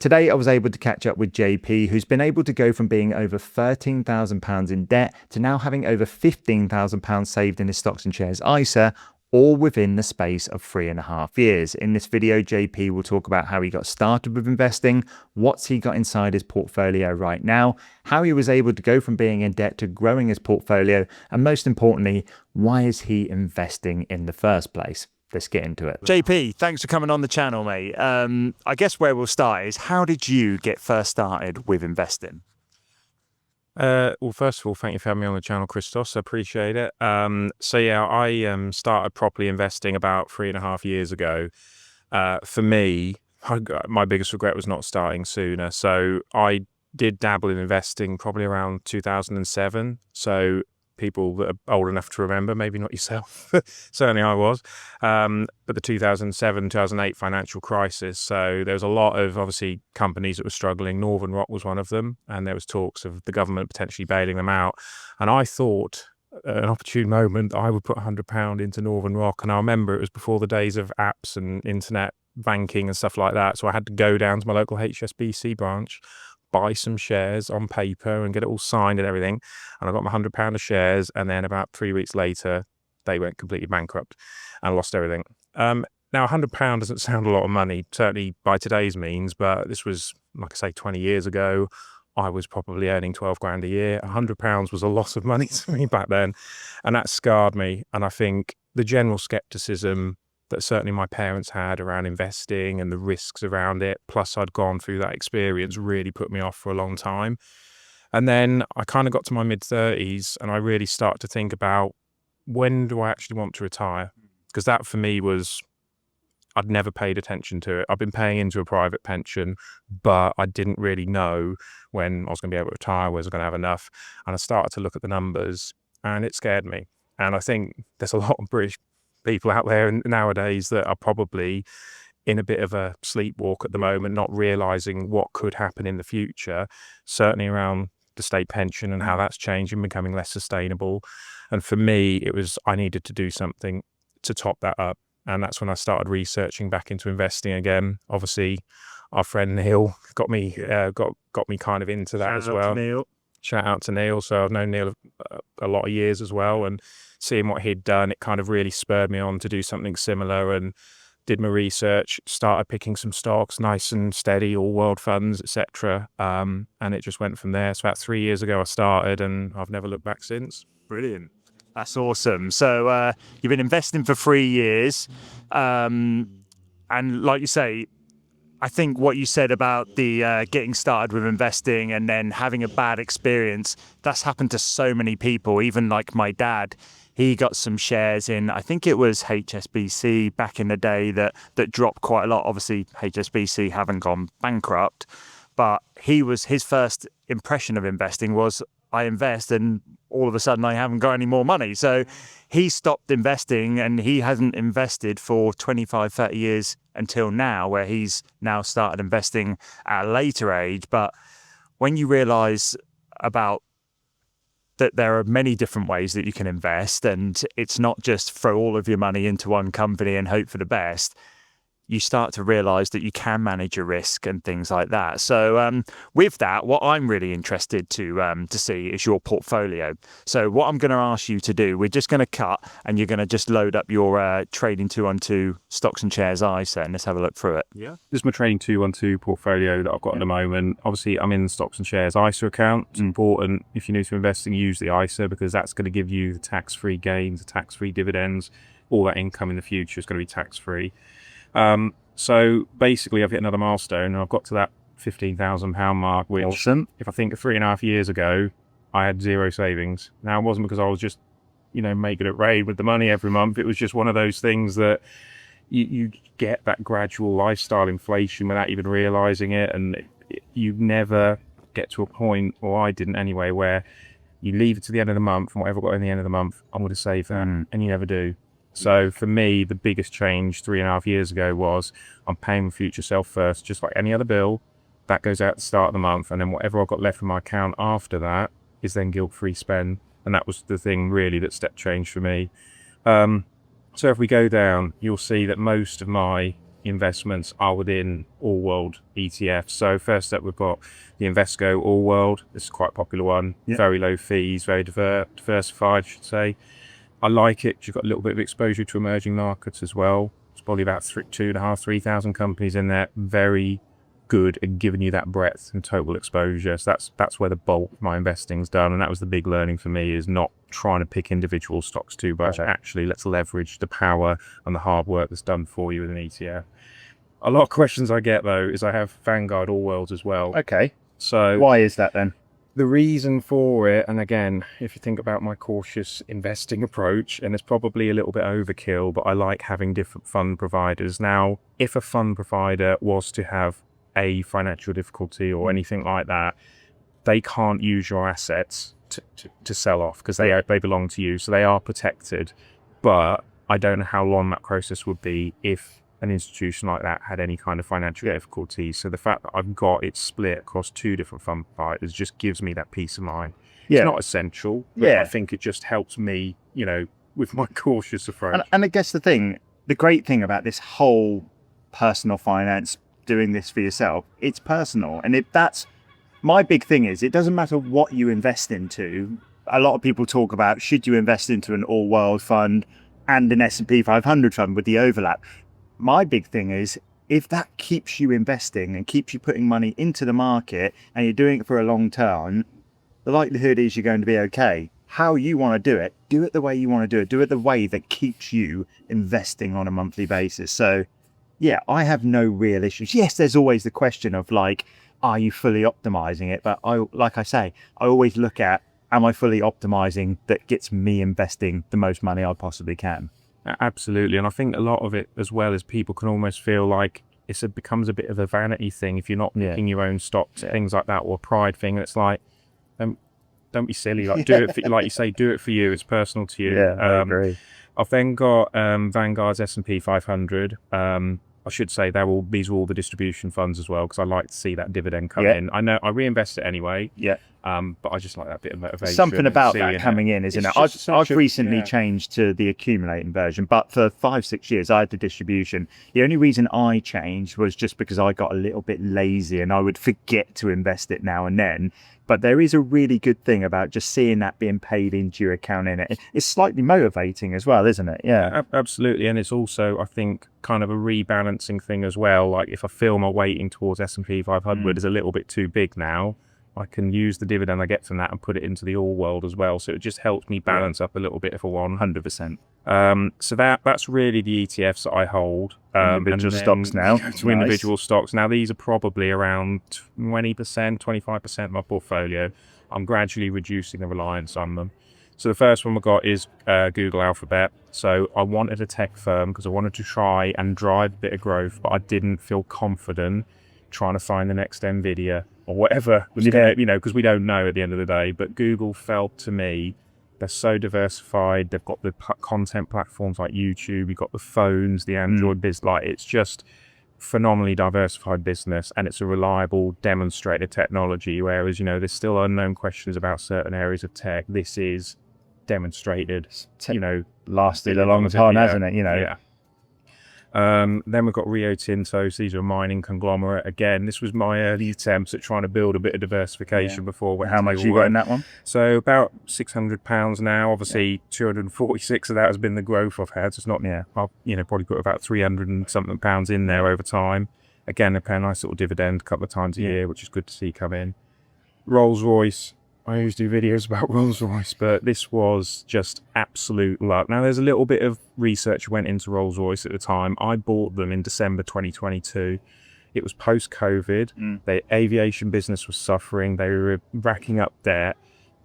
Today, I was able to catch up with JP, who's been able to go from being over £13,000 in debt to now having over £15,000 saved in his stocks and shares ISA, all within the space of 3.5 years. In this video, JP will talk about how he got started with investing, what's he got inside his portfolio right now, how he was able to go from being in debt to growing his portfolio, and most importantly, why is he investing in the first place? Let's get into it. JP, thanks for coming on the channel, mate. I guess where we'll start is, how did you get first started with investing? Well, first of all, thank you for having me on the channel, Christos. I appreciate it. So yeah, I started properly investing about 3.5 years ago. For me, my biggest regret was not starting sooner. So I did dabble in investing probably around 2007. So people that are old enough to remember, maybe not yourself, certainly I was, but the 2007, 2008 financial crisis. So there was a lot of, obviously, companies that were struggling. Northern Rock was one of them, and there was talks of the government potentially bailing them out. And I thought, at an opportune moment, I would put £100 into Northern Rock. And I remember it was before the days of apps and internet banking and stuff like that. So I had to go down to my local HSBC branch, buy some shares on paper and get it all signed and everything. And I got my £100 of shares. And then about 3 weeks later, they went completely bankrupt and lost everything. Now, £100 doesn't sound a lot of money, certainly by today's means, but this was, like I say, 20 years ago. I was probably earning 12 grand a year. £100 was a lot of money to me back then. And that scarred me. And I think the general skepticism that certainly my parents had around investing and the risks around it, plus I'd gone through that experience, really put me off for a long time. And then I kind of got to my mid-30s and I really started to think about, when do I actually want to retire? Because that for me was, I'd never paid attention to it. I've been paying into a private pension, but I didn't really know when I was going to be able to retire, was I going to have enough? And I started to look at the numbers and it scared me. And I think there's a lot of British people out there nowadays that are probably in a bit of a sleepwalk at the moment, not realizing what could happen in the future, certainly around the state pension and how that's changing, becoming less sustainable. And for me, it was, I needed to do something to top that up. And that's when I started researching back into investing again. Obviously, our friend Neil got me kind of into that as well. Shout out to Neil. So I've known Neil a lot of years as well, and seeing what he'd done, it kind of really spurred me on to do something similar, and did my research, started picking some stocks, nice and steady, all world funds, etc. And it just went from there. So about 3 years ago I started, and I've never looked back since. Brilliant. That's awesome. So you've been investing for 3 years. And like you say, I think what you said about the getting started with investing and then having a bad experience, that's happened to so many people. Even like my dad, he got some shares in, I think it was HSBC back in the day, that dropped quite a lot. Obviously, HSBC haven't gone bankrupt, but his first impression of investing was, I invest and all of a sudden I haven't got any more money. So he stopped investing and he hasn't invested for 25, 30 years until now, where he's now started investing at a later age. But when you realize about that there are many different ways that you can invest, and it's not just throw all of your money into one company and hope for the best, you start to realize that you can manage your risk and things like that. So with that, what I'm really interested to see is your portfolio. So what I'm going to ask you to do, we're just going to cut and you're going to just load up your Trading 212 Stocks and Shares ISA, and let's have a look through it. Yeah. This is my Trading 212 portfolio that I've got at the moment. Obviously, I'm in the Stocks and Shares ISA account. It's important, if you're new to investing, use the ISA, because that's going to give you the tax-free gains, the tax-free dividends, all that income in the future is going to be tax-free. So basically I've hit another milestone and I've got to that £15,000 mark, which, awesome. If I think of 3.5 years ago, I had zero savings. Now, it wasn't because I was just, making it rain with the money every month. It was just one of those things that you get that gradual lifestyle inflation without even realizing it. And you never get to a point, or I didn't anyway, where you leave it to the end of the month and whatever I got in the end of the month, I'm going to save that. And you never do. So for me, the biggest change 3.5 years ago was, I'm paying my future self first, just like any other bill. That goes out at the start of the month, and then whatever I've got left in my account after that is then guilt-free spend. And that was the thing really that step changed for me. So if we go down, you'll see that most of my investments are within all world ETFs. So first up, we've got the Invesco All World. This is quite a popular one. Yeah. Very low fees, very diversified, I should say. I like it. You've got a little bit of exposure to emerging markets as well. It's probably about 3,500 companies in there. Very good at giving you that breadth and total exposure. So that's where the bulk of my investing's done, and that was the big learning for me, is not trying to pick individual stocks too much. Actually, let's leverage the power and the hard work that's done for you with an ETF. A lot of questions I get though is I have Vanguard All Worlds as well. Okay. So Why is that then? the reason for it, and again, if you think about my cautious investing approach, and it's probably a little bit overkill, but I like having different fund providers. Now, if a fund provider was to have a financial difficulty or anything like that, they can't use your assets to sell off, because they belong to you, so they are protected. But I don't know how long that process would be if an institution like that had any kind of financial difficulties. So the fact that I've got it split across two different fund providers just gives me that peace of mind. It's not essential, but I think it just helps me, with my cautious approach. And I guess the great thing about this whole personal finance, doing this for yourself, it's personal. And if that's my big thing, is it doesn't matter what you invest into. A lot of people talk about, should you invest into an all world fund and an S&P 500 fund with the overlap? My big thing is, if that keeps you investing and keeps you putting money into the market and you're doing it for a long term, the likelihood is you're going to be okay. How you want to do it the way you want to do it the way that keeps you investing on a monthly basis. So yeah, I have no real issues. Yes, there's always the question of like, are you fully optimizing it? But like I say, I always look at, am I fully optimizing that gets me investing the most money I possibly can? Absolutely. And I think a lot of it as well is people can almost feel like it becomes a bit of a vanity thing if you're not picking your own stocks, things like that, or a pride thing. It's like, don't be silly. Like, do it for, like you say, do it for you. It's personal to you. Yeah, I agree. I've then got Vanguard's S&P 500. I should say these are all the distribution funds as well, because I like to see that dividend come in. I know I reinvest it anyway. But I just like that bit of motivation. Something about that coming in, isn't it? I've recently changed to the accumulating version, but for 5-6 years I had the distribution. The only reason I changed was just because I got a little bit lazy and I would forget to invest it now and then. But there is a really good thing about just seeing that being paid into your account in it. It's slightly motivating as well, isn't it? Yeah, absolutely. And it's also, I think, kind of a rebalancing thing as well. Like if I feel my weighting towards S&P 500 is a little bit too big now, I can use the dividend I get from that and put it into the all world as well. So it just helps me balance up a little bit if I want. 100%. So that's really the ETFs that I hold. Individual stocks now. To individual stocks. Now these are probably around 20%, 25% of my portfolio. I'm gradually reducing the reliance on them. So the first one we got is Google Alphabet. So I wanted a tech firm because I wanted to try and drive a bit of growth, but I didn't feel confident trying to find the next Nvidia or whatever was gonna, because we don't know at the end of the day. But Google felt to me, they're so diversified. They've got the content platforms like YouTube. You've got the phones, the Android business. Like, it's just phenomenally diversified business, and it's a reliable, demonstrated technology. Whereas, there's still unknown questions about certain areas of tech. This is demonstrated. Lasted a long time, hasn't it? Yeah. Then we've got Rio Tinto. So these are a mining conglomerate. Again, this was my early attempts at trying to build a bit of diversification before. How much you got in that one? So about £600 now. Obviously, 246 of that has been the growth I've had. So it's not, I've probably got about 300 and something pounds in there over time. Again, they pay a nice little dividend a couple of times a year, which is good to see come in. Rolls-Royce. I always do videos about Rolls-Royce, but this was just absolute luck. Now, there's a little bit of research went into Rolls-Royce at the time. I bought them in December 2022. It was post-COVID. Their aviation business was suffering. They were racking up debt,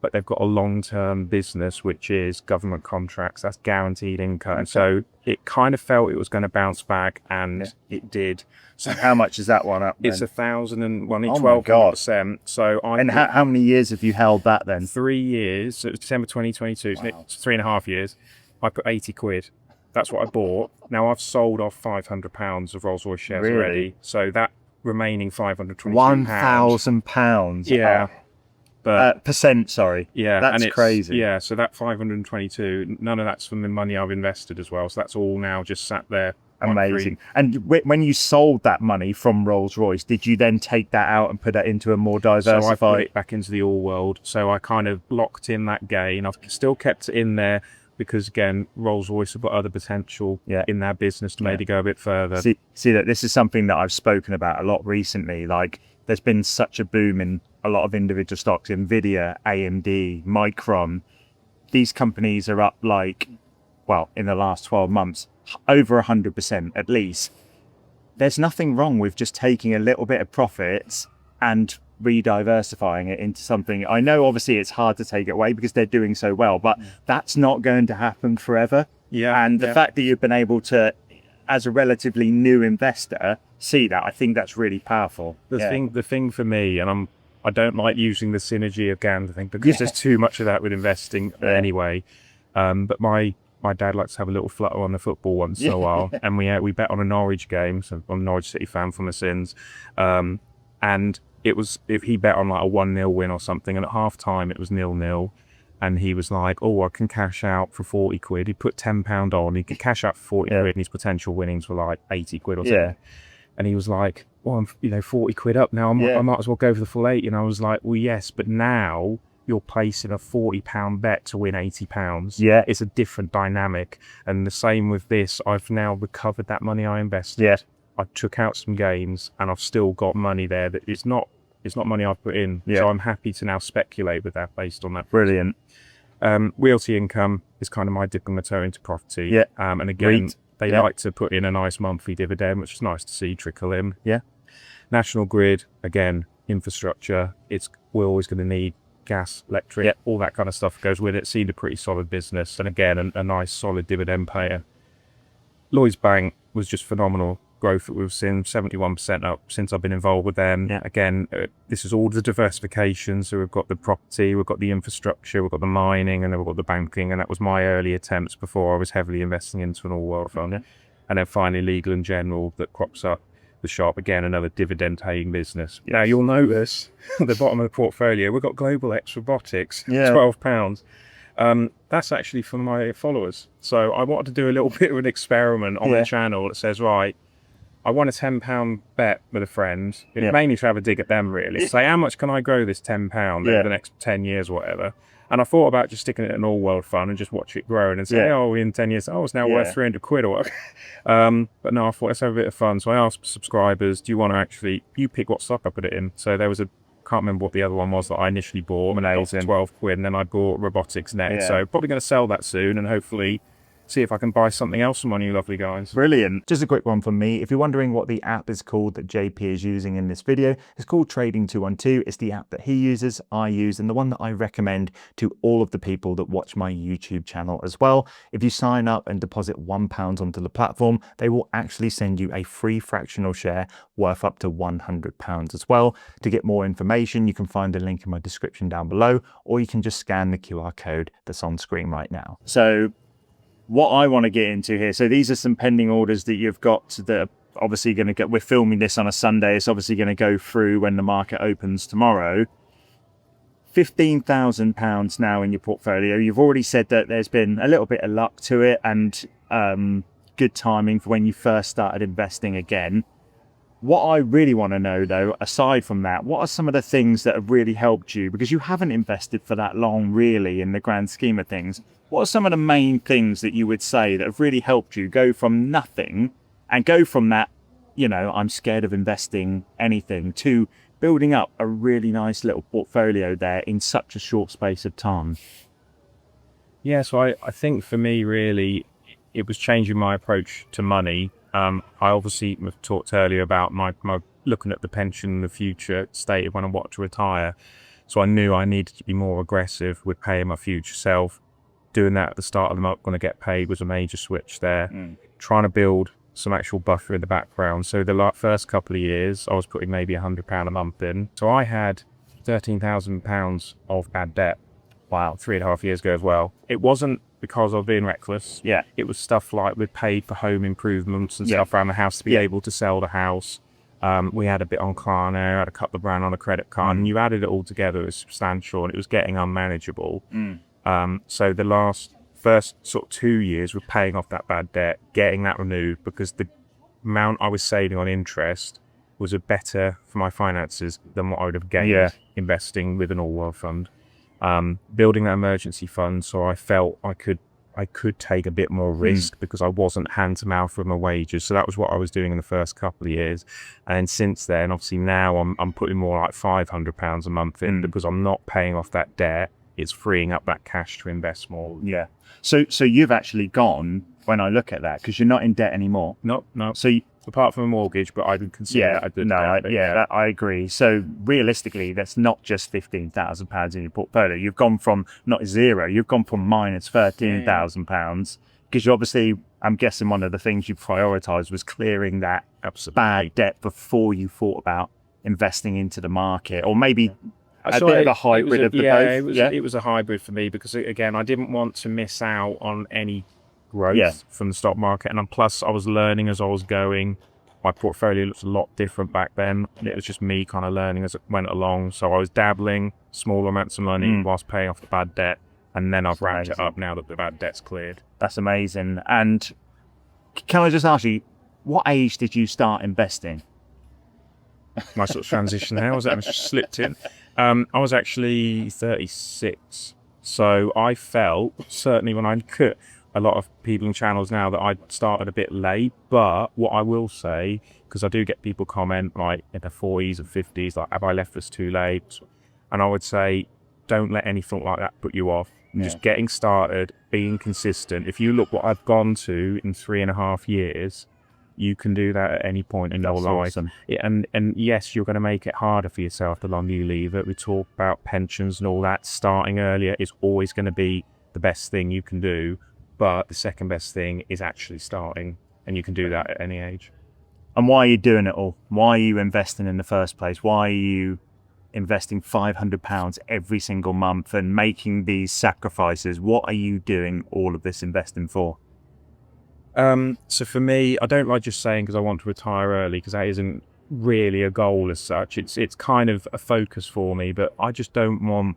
but they've got a long-term business, which is government contracts. That's guaranteed income. Okay. So it kind of felt it was going to bounce back, and it did. So how much is that one up then? It's 12%. So how many years have you held that then? 3 years. So it was December 2022. Wow. It's 3.5 years. I put 80 quid. That's what I bought. Now I've sold off £500 of Rolls-Royce shares already. So that remaining £522. £1,000. Yeah. But percent, sorry. Yeah, that's crazy. Yeah, so that 522, none of that's from the money I've invested as well. So that's all now just sat there Amazing. And when you sold that money from Rolls-Royce, did you then take that out and put that into a more diversified? So I put it back into the all world. So I kind of locked in that gain. I've still kept it in there because, again, Rolls-Royce have got other potential in their business to maybe go a bit further. See that this is something that I've spoken about a lot recently. Like, there's been such a boom in a lot of individual stocks, Nvidia, AMD, Micron. These companies are up like, well, in the last 12 months, over 100% at least. There's nothing wrong with just taking a little bit of profits and re-diversifying it into something. I know obviously it's hard to take it away because they're doing so well, but that's not going to happen forever. And the fact that you've been able to, as a relatively new investor, see that, I think that's really powerful. The thing for me, and I don't like using the synergy of GAN thing because there's too much of that with investing anyway. But my dad likes to have a little flutter on the football once in a while, and we bet on a Norwich game. So I'm a Norwich City fan from the Sins, and it was, if he bet on like a 1-0 win or something, and at half time it was 0-0, and he was like, oh, I can cash out for 40 quid. He put £10 on, he could cash out for 40 quid, and his potential winnings were like 80 quid or something. And he was like, well, I'm 40 quid up now, I might as well go for the full 80. And I was like, well, yes, but now you're placing a £40 bet to win £80. It's a different dynamic. And the same with this, I've now recovered that money I invested. I took out some gains, and I've still got money there that it's not money I've put in. So I'm happy to now speculate with that based on that. Brilliant. Realty income is kind of my dipping my toe into property. And again, they like to put in a nice monthly dividend, which is nice to see trickle in. National Grid, again, infrastructure. We're always going to need gas, electric, all that kind of stuff goes with it. Seemed a pretty solid business, and again, a nice solid dividend payer. Lloyds Bank was just phenomenal growth that we've seen, 71% up since I've been involved with them. Again, this is all the diversification. So we've got the property, we've got the infrastructure, we've got the mining, and then we've got the banking. And that was my early attempts before I was heavily investing into an all-world fund. And then finally, Legal and General that crops up the shop. Again, another dividend-paying business. Now, you'll notice at the bottom of the portfolio, we've got Global X Robotics, £12. That's actually for my followers. So I wanted to do a little bit of an experiment on the channel that says, right, I won a £10 bet with a friend, mainly to have a dig at them really. Say, how much can I grow this £10 over the next 10 years or whatever? And I thought about just sticking it in an all-world fund and just watch it grow and say, oh, in 10 years, it's now worth 300 quid or whatever. But no, I thought, let's have a bit of fun. So I asked subscribers, do you want to actually, you pick what stock I put it in. So there was can't remember what the other one was that I initially bought. Amazing. 12 quid, and then I bought Robotics next. So probably going to sell that soon and hopefully see if I can buy something else from one of you lovely guys. Brilliant. Just a quick one from me. If you're wondering what the app is called that JP is using in this video, it's called Trading 212. It's the app that he uses, I use, and the one that I recommend to all of the people that watch my YouTube channel as well. If you sign up and deposit £1 onto the platform, they will actually send you a free fractional share worth up to £100 as well. To get more information, you can find the link in my description down below, or you can just scan the QR code that's on screen right now. So what I want to get into here, so these are some pending orders that you've got that are obviously going to get, we're filming this on a Sunday, it's obviously going to go through when the market opens tomorrow. £15,000 now in your portfolio. You've already said that there's been a little bit of luck to it and good timing for when you first started investing again. What I really want to know though, aside from that, what are some of the things that have really helped you? Because you haven't invested for that long really in the grand scheme of things. What are some of the main things that you would say that have really helped you go from nothing and go from that, you know, I'm scared of investing anything, to building up a really nice little portfolio there in such a short space of time? Yeah, so I think for me really, it was changing my approach to money. I obviously talked earlier about my looking at the pension in the future, stated when I want to retire. So I knew I needed to be more aggressive with paying my future self. Doing that at the start of the month when I get paid was a major switch there. Trying to build some actual buffer in the background. So the first couple of years, I was putting maybe £100 a month in. So I had £13,000 of bad debt. Wow, 3.5 years ago as well. It wasn't because of being reckless. It was stuff like we'd paid for home improvements and stuff around the house to be able to sell the house. We had a bit on Klarna, had a couple of grand on a credit card, and you added it all together, it was substantial and it was getting unmanageable. So the last first sort of 2 years were paying off that bad debt, getting that renewed, because the amount I was saving on interest was a better for my finances than what I would have gained investing with an all-world fund. Building that emergency fund, so I felt I could take a bit more risk because I wasn't hand to mouth with my wages. So that was what I was doing in the first couple of years. And then since then, obviously now I'm putting more like £500 a month in because I'm not paying off that debt. It's freeing up that cash to invest more. Yeah. So you've actually gone, when I look at that, because you're not in debt anymore. No. So apart from a mortgage, but I would consider that a good debt. I agree. So realistically, that's not just £15,000 in your portfolio. You've gone from not zero, you've gone from minus £13,000 because you obviously, I'm guessing one of the things you prioritised was clearing that bad debt before you thought about investing into the market, or maybe a bit of a hybrid of the both. It was a hybrid for me because, again, I didn't want to miss out on any growth from the stock market, and plus I was learning as I was going. My portfolio looked a lot different back then. It was just me kind of learning as it went along, so I was dabbling small amounts of money whilst paying off the bad debt, and then I've ramped it up now that the bad debt's cleared. That's amazing. And can I just ask you, what age did you start investing? My sort of transition there was that I just slipped in. I was actually 36, so I felt, certainly when I could, a lot of people in channels now, that I started a bit late. But what I will say, because I do get people comment like in their 40s and 50s, like, have I left this too late? And I would say, don't let anything like that put you off. Just getting started, being consistent. If you look what I've gone to in 3.5 years, you can do that at any point in your life. Awesome. And yes, you're going to make it harder for yourself the longer you leave it. We talk about pensions and all that. Starting earlier is always going to be the best thing you can do. But the second best thing is actually starting, and you can do that at any age. And why are you doing it all? Why are you investing in the first place? Why are you investing £500 every single month and making these sacrifices? What are you doing all of this investing for? So for me, I don't like just saying because I want to retire early, because that isn't really a goal as such. It's kind of a focus for me, but I just don't want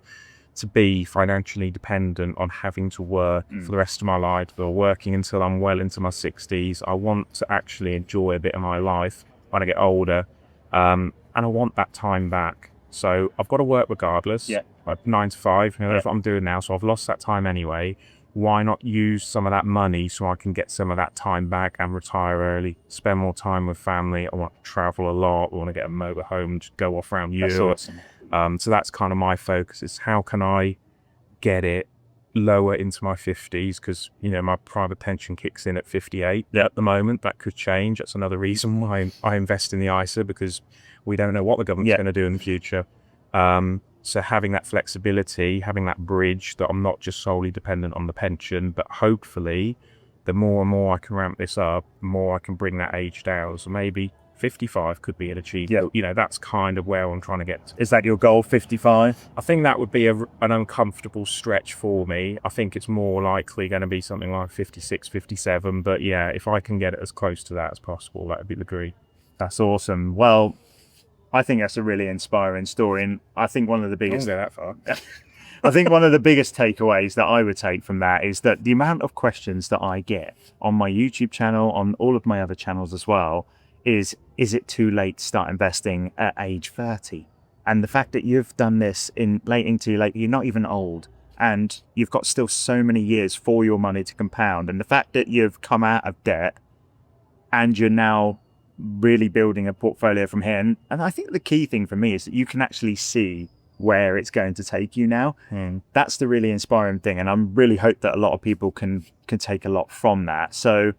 to be financially dependent on having to work for the rest of my life, or working until I'm well into my 60s. I want to actually enjoy a bit of my life when I get older, and I want that time back. So I've got to work regardless, like 9 to 5, that's what I'm doing now, so I've lost that time anyway. Why not use some of that money so I can get some of that time back and retire early, spend more time with family? I want to travel a lot, I want to get a motorhome, just go off around Europe. Awesome. So that's kind of my focus, is how can I get it lower into my 50s, because my private pension kicks in at 58 at the moment. That could change. That's another reason why I invest in the ISA, because we don't know what the government's going to do in the future. So having that flexibility, having that bridge, that I'm not just solely dependent on the pension, but hopefully the more and more I can ramp this up, the more I can bring that age down. So maybe 55 could be an achievement. That's kind of where I'm trying to get to. Is that your goal, 55? I think that would be an uncomfortable stretch for me. I think it's more likely going to be something like 56, 57. But yeah, if I can get it as close to that as possible, that would be the dream. That's awesome. Well, I think that's a really inspiring story. And I think one of the biggest... I won't go that far. I think one of the biggest takeaways that I would take from that is that the amount of questions that I get on my YouTube channel, on all of my other channels as well, is it too late to start investing at age 30? And the fact that you've done this in you're not even old, and you've got still so many years for your money to compound. And the fact that you've come out of debt and you're now really building a portfolio from here. And I think the key thing for me is that you can actually see where it's going to take you now. That's the really inspiring thing. And I really hope that a lot of people can take a lot from that. So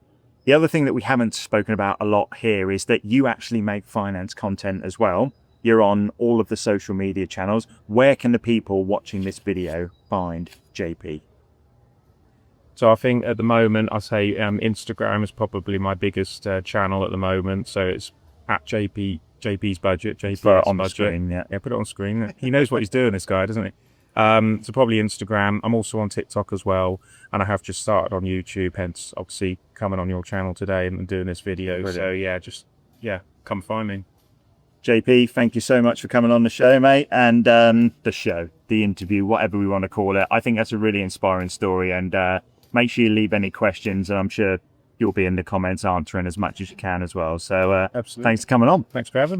the other thing that we haven't spoken about a lot here is that you actually make finance content as well. You're on all of the social media channels. Where can the people watching this video find JP? So I think at the moment, I say Instagram is probably my biggest channel at the moment. So it's at JP's budget. JP's put it on budget. The screen, yeah, put it on screen. He knows what he's doing, this guy, doesn't he? So probably Instagram. I'm also on TikTok as well, and I have just started on YouTube. Hence, obviously, coming on your channel today and doing this video. Brilliant. So come find me. JP, thank you so much for coming on the show, mate, and the interview, whatever we want to call it. I think that's a really inspiring story, and make sure you leave any questions, and I'm sure you'll be in the comments answering as much as you can as well. So Absolutely. thanks for coming on. Thanks for having me.